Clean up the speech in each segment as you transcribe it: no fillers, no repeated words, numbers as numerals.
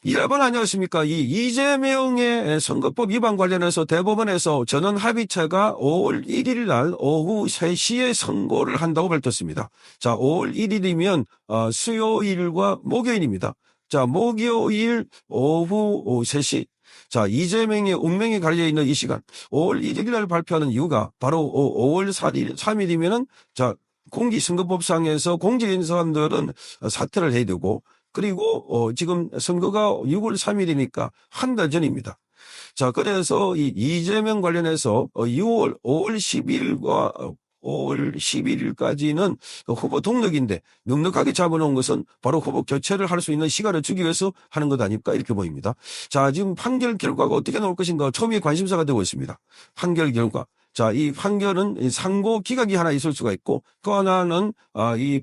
여러분 안녕하십니까. 이 이재명의 선거법 위반 관련해서 대법원에서 전원 합의체가 5월 1일 날 오후 3시에 선고를 한다고 밝혔습니다. 자, 5월 1일이면 수요일과 목요일입니다. 자, 목요일 오후 3시. 자, 이재명의 운명이 갈려있는 이 시간 5월 1일 날 발표하는 이유가 바로 5월 3일이면은 자, 공직선거법상에서 공직인사들은 사퇴를 해야 되고 그리고 지금 선거가 6월 3일이니까 한 달 전입니다. 자, 그래서 이 이재명 관련해서 5월 10일과 5월 11일까지는 후보 등록인데 넉넉하게 잡아놓은 것은 바로 후보 교체를 할 수 있는 시간을 주기 위해서 하는 것 아닐까 이렇게 보입니다. 자, 지금 판결 결과가 어떻게 나올 것인가 초미의 관심사가 되고 있습니다. 판결 결과. 자, 이 판결은 상고 기각이 하나 있을 수가 있고 또 하나는 이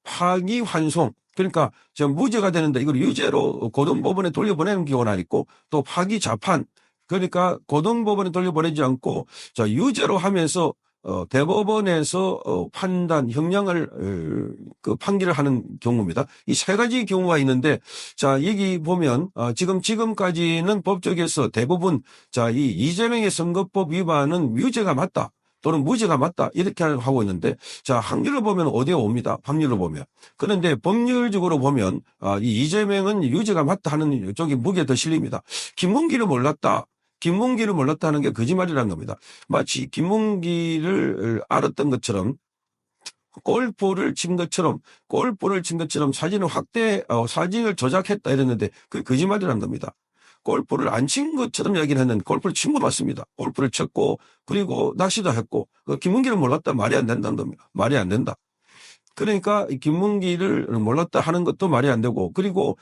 파기환송. 그러니까 지금 무죄가 되는데 이걸 유죄로 고등법원에 돌려보내는 경우는 있고 또 파기자판. 그러니까 고등법원에 돌려보내지 않고 자, 유죄로 하면서 대법원에서 판단, 형량을 그 판결을 하는 경우입니다. 이 세 가지 경우가 있는데 자, 여기 보면 지금까지는 법조계에서 대부분 자, 이 이재명의 선거법 위반은 유죄가 맞다. 또는 무죄가 맞다 이렇게 하고 있는데 자, 확률을 보면 5대 5입니다. 확률을 보면. 그런데 법률적으로 보면 이 이재명은 유죄가 맞다 하는 쪽이 무게가 더 실립니다. 김문기를 몰랐다는 게 거짓말이라는 겁니다. 마치 김문기를 알았던 것처럼 골프를 친 것처럼 사진을 조작했다 이랬는데 그게 거짓말이라는 겁니다. 골프를 안 친 것처럼 얘기를 했는데 골프를 친 거 맞습니다. 골프를 쳤고 그리고 낚시도 했고 김문기를 몰랐다 말이 안 된다는 겁니다. 말이 안 된다. 그러니까 김문기를 몰랐다 하는 것도 말이 안 되고 그리고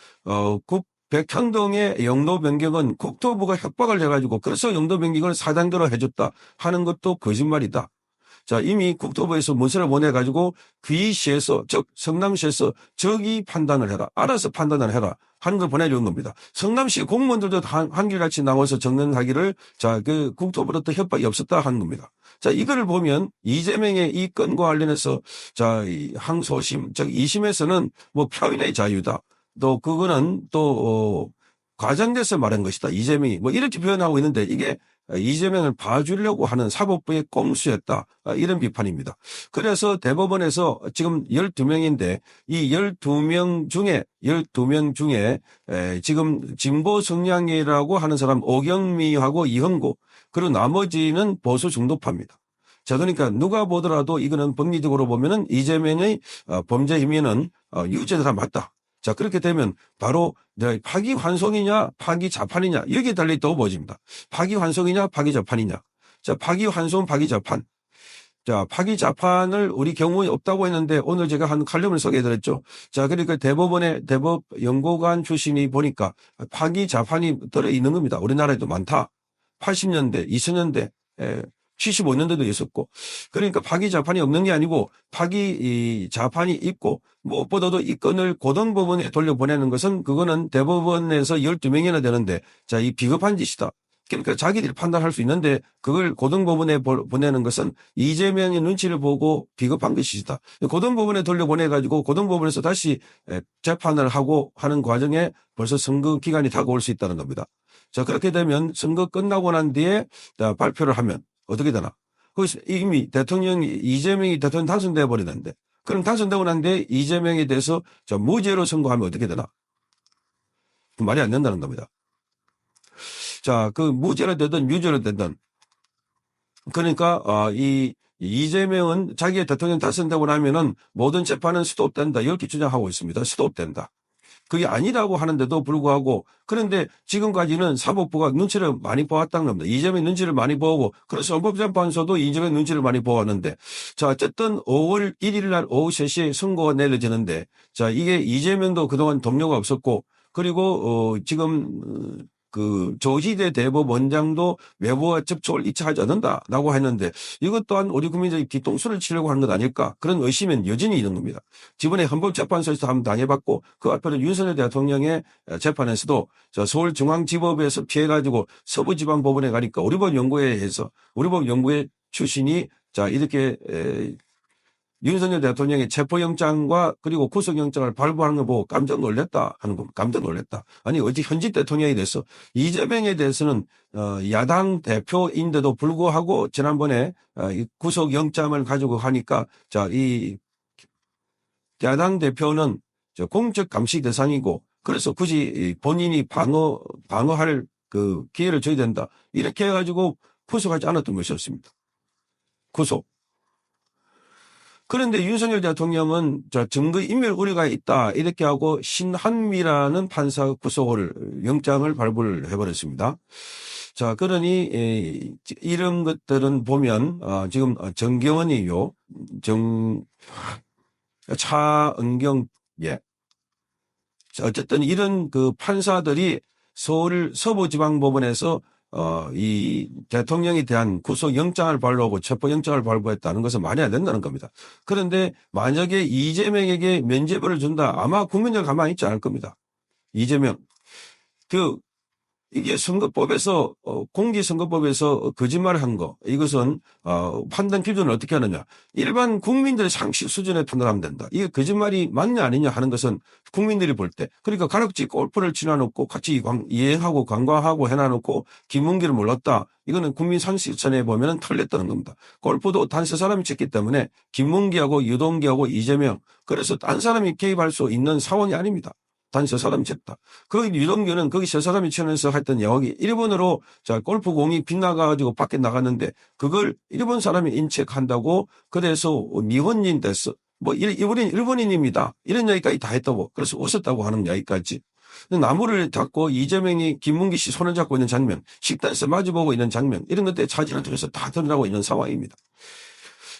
백현동의 영도 변경은 국토부가 협박을 해가지고 그래서 영도 변경을 4단계로 해줬다 하는 것도 거짓말이다. 자, 이미 국토부에서 문서를 보내가지고 귀시에서 즉 성남시에서 저기 판단을 해라. 알아서 판단을 해라. 하는 걸 보내주는 겁니다. 성남시 공무원들도 한결같이 나와서 정론하기를 자, 그 국토부로부터 협박이 없었다 하는 겁니다. 자, 이거를 보면 이재명의 이 건과 관련해서 자, 이 항소심, 즉 2심에서는 뭐 표현의 자유다. 또 그거는 또 과장돼서 말한 것이다. 이재명이 뭐 이렇게 표현하고 있는데 이게 이재명을 봐주려고 하는 사법부의 꼼수였다. 이런 비판입니다. 그래서 대법원에서 지금 12명인데 이 12명 중에 지금 진보 성향이라고 하는 사람 오경미하고 이형구 그리고 나머지는 보수 중도파입니다. 자, 그러니까 누가 보더라도 이거는 법리적으로 보면은 이재명의 범죄 혐의는 유죄다 맞다. 자, 그렇게 되면 바로 파기환송이냐 파기자판이냐 여기에 달려있다고 보여집니다. 파기환송이냐 파기자판이냐. 자, 파기환송 파기자판. 자, 파기자판을 우리 경우에 없다고 했는데 오늘 제가 한 칼럼을 소개해드렸죠. 자, 그러니까 대법 연구관 출신이 보니까 파기자판이 들어있는 겁니다. 우리나라에도 많다. 80년대, 2000년대, 75년대도 있었고. 그러니까 파기자판이 없는 게 아니고 파기자판이 있고 무엇보다도 이 건을 고등법원에 돌려보내는 것은 그거는 대법원에서 12명이나 되는데 자, 이 비겁한 짓이다. 그러니까 자기들이 판단할 수 있는데 그걸 고등법원에 보내는 것은 이재명의 눈치를 보고 비겁한 것이다. 고등법원에 돌려보내가지고 고등법원에서 다시 재판을 하고 하는 과정에 벌써 선거 기간이 다가올 수 있다는 겁니다. 자, 그렇게 되면 선거 끝나고 난 뒤에 발표를 하면 어떻게 되나? 거기서 이미 이재명이 대통령 당선돼 버리는데 그럼 당선되고 난 뒤에 이재명에 대해서 무죄로 선고하면 어떻게 되나? 말이 안 된다는 겁니다. 자, 그 무죄로 되든 유죄로 되든 그러니까 이 이재명은 자기의 대통령 당선되고 나면은 모든 재판은 스톱된다 이렇게 주장하고 있습니다. 스톱된다. 그게 아니라고 하는데도 불구하고 그런데 지금까지는 사법부가 눈치를 많이 보았다는 겁니다. 이재명의 눈치를 많이 보고 그래서 헌법재판소도 이재명의 눈치를 많이 보았는데 자, 어쨌든 5월 1일 날 오후 3시에 선고가 내려지는데 자, 이게 이재명도 그동안 동료가 없었고 그리고 지금 그 조희대 대법원장도 외부와 접촉을 이차하지 않는다라고 했는데 이것 또한 우리 국민들이 뒤통수를 치려고 하는 것 아닐까 그런 의심은 여전히 있는 겁니다. 이번에 헌법재판소에서 한번 당해봤고 그 앞에는 윤석열 대통령의 재판에서도 서울중앙지법에서 피해가지고 서부지방법원에 가니까 우리법 연구회에서 우리법 연구회 출신이 자 이렇게 윤석열 대통령이 체포영장과 그리고 구속영장을 발부하는 거 보고 깜짝 놀랐다 하는 거, 깜짝 놀랐다. 아니, 어찌 현직 대통령이 돼서 이재명에 대해서는 야당 대표인데도 불구하고 지난번에 이 구속영장을 가지고 하니까 자, 이 야당 대표는 공적 감시 대상이고 그래서 굳이 본인이 방어할 그 기회를 줘야 된다. 이렇게 해가지고 구속하지 않았던 것이었습니다. 구속. 그런데 윤석열 대통령은 증거인멸 우려가 있다 이렇게 하고 신한미라는 판사 구속을 영장을 발부를 해버렸습니다. 자, 그러니 이런 것들은 보면 지금 정경원이요, 차은경, 예. 어쨌든 이런 그 판사들이 서울 서부지방법원에서 이 대통령에 대한 구속영장을 발부하고 체포영장을 발부했다는 것은 말이 안 된다는 겁니다. 그런데 만약에 이재명에게 면죄부를 준다, 아마 국민들 가만히 있지 않을 겁니다. 이재명. 이게 선거법에서, 공직선거법에서 거짓말을 한 거, 이것은, 판단 기준을 어떻게 하느냐. 일반 국민들의 상식 수준에 판단하면 된다. 이게 거짓말이 맞냐 아니냐 하는 것은 국민들이 볼 때. 그러니까 가락지 골프를 치놔놓고 같이 여행하고 관광하고 해놔놓고 김문기를 몰랐다. 이거는 국민 상식선에 보면 틀렸다는 겁니다. 골프도 단 세 사람이 쳤기 때문에 김문기하고 유동기하고 이재명. 그래서 딴 사람이 개입할 수 있는 사원이 아닙니다. 단 세 사람이 쳤다. 그 유동규는 거기 세 사람이 치면서 했던 야wak이 일본으로 골프공이 빗나가가지고 밖에 나갔는데 그걸 일본 사람이 인책한다고 그래서 미혼인 됐어. 이분이 일본인입니다. 이런 얘기까지 다 했다고. 그래서 웃었다고 하는 얘기까지. 나무를 잡고 이재명이 김문기 씨 손을 잡고 있는 장면, 식당에서 마주보고 있는 장면, 이런 것들 사진을 통해서 다 드러나고 있는 상황입니다.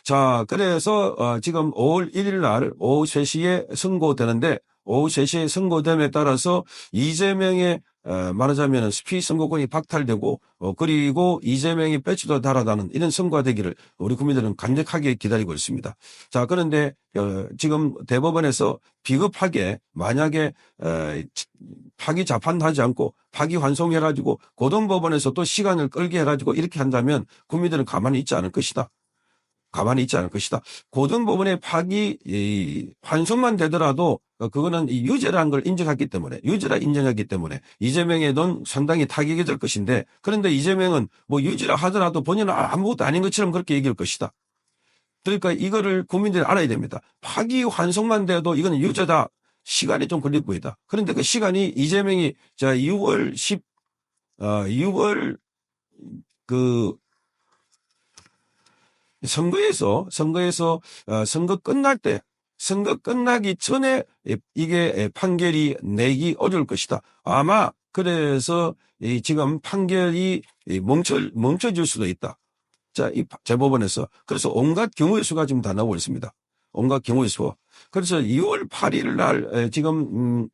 자, 그래서 지금 5월 1일 날 오후 3시에 선고되는데 오후 3시에 선고됨에 따라서 이재명의 말하자면 스피 선거권이 박탈되고 그리고 이재명이 배치도 달아나는 이런 선거가 되기를 우리 국민들은 간절하게 기다리고 있습니다. 자, 그런데 지금 대법원에서 비겁하게 만약에 파기 자판하지 않고 파기 환송해가지고 고등법원에서 또 시간을 끌게 해가지고 이렇게 한다면 국민들은 가만히 있지 않을 것이다. 가만히 있지 않을 것이다. 고등법원의 파기 환송만 되더라도 그거는 유죄라는 걸 인정했기 때문에 유죄라 인정했기 때문에 이재명의 돈 상당히 타격이 될 것인데 그런데 이재명은 뭐 유죄라 하더라도 본인은 아무것도 아닌 것처럼 그렇게 얘기할 것이다. 그러니까 이거를 국민들이 알아야 됩니다. 파기 환송만 돼도 이거는 유죄다. 시간이 좀 걸릴 거이다. 그런데 그 시간이 이재명이 6월 선거에서 선거 끝날 때 선거 끝나기 전에 이게 판결이 내기 어려울 것이다. 아마 그래서 지금 판결이 멈춰질 수도 있다. 자, 이 재법원에서 그래서 온갖 경우의 수가 지금 다 나오고 있습니다. 온갖 경우의 수. 그래서 2월 8일 날 지금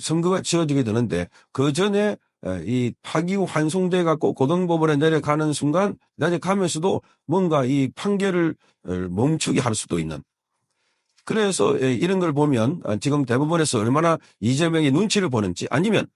선거가 치러지게 되는데 그 전에 이 파기 환송돼 갖고 고등법원에 내려가는 순간 내려가면서도 뭔가 이 판결을 멈추게 할 수도 있는. 그래서 이런 걸 보면 지금 대법원에서 얼마나 이재명이 눈치를 보는지 아니면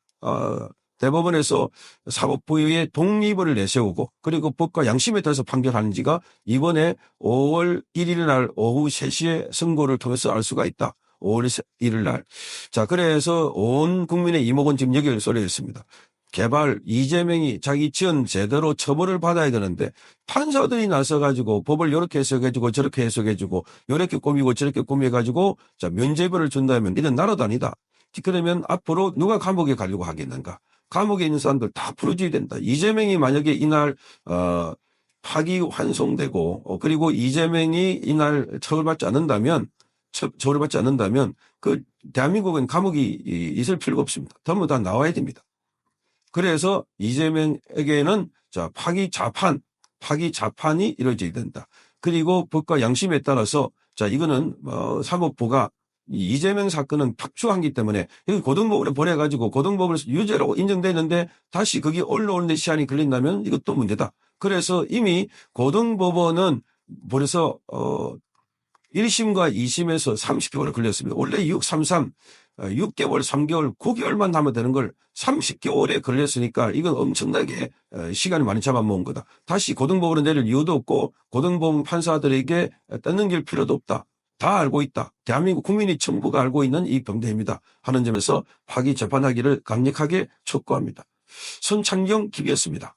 대법원에서 사법부의 독립을 내세우고 그리고 법과 양심에 따라서 판결하는지가 이번에 5월 1일 날 오후 3시에 선고를 통해서 알 수가 있다. 5월 1일 날. 자, 그래서 온 국민의 이목은 지금 여기를 쏠려있습니다. 개발 이재명이 자기 지은 제대로 처벌을 받아야 되는데 판사들이 나서가지고 법을 이렇게 해석해주고 저렇게 해석해주고 이렇게 꾸미고 저렇게 꾸며가지고 자 면죄부를 준다면 이런 나라도 아니다. 그러면 앞으로 누가 감옥에 가려고 하겠는가. 감옥에 있는 사람들 다 풀어줘야 된다. 이재명이 만약에 이날 파기 환송되고 그리고 이재명이 이날 처벌받지 않는다면 그 대한민국은 감옥이 있을 필요가 없습니다. 전부 다 나와야 됩니다. 그래서 이재명에게는 파기 자판이 이루어져야 된다. 그리고 법과 양심에 따라서 이거는 사법부가 이재명 사건은 faktu한기 때문에 여기 고등법원에 보내가지고 고등법원에서 유죄라고 인정되는데 다시 거기 올라오는데 시간이 걸린다면 이것도 문제다. 그래서 이미 고등법원은 벌써 1심과 2심에서 30개월을 걸렸습니다. 원래 633 6개월, 3개월, 9개월만 하면 되는 걸 30개월에 걸렸으니까 이건 엄청나게 시간이 많이 잡아먹은 거다. 다시 고등법원에 내릴 이유도 없고 고등법원 판사들에게 떠넘길 필요도 없다. 다 알고 있다. 대한민국 국민이 전부가 알고 있는 이 병대입니다. 하는 점에서 파기 재판하기를 강력하게 촉구합니다. 손창경 기자였습니다.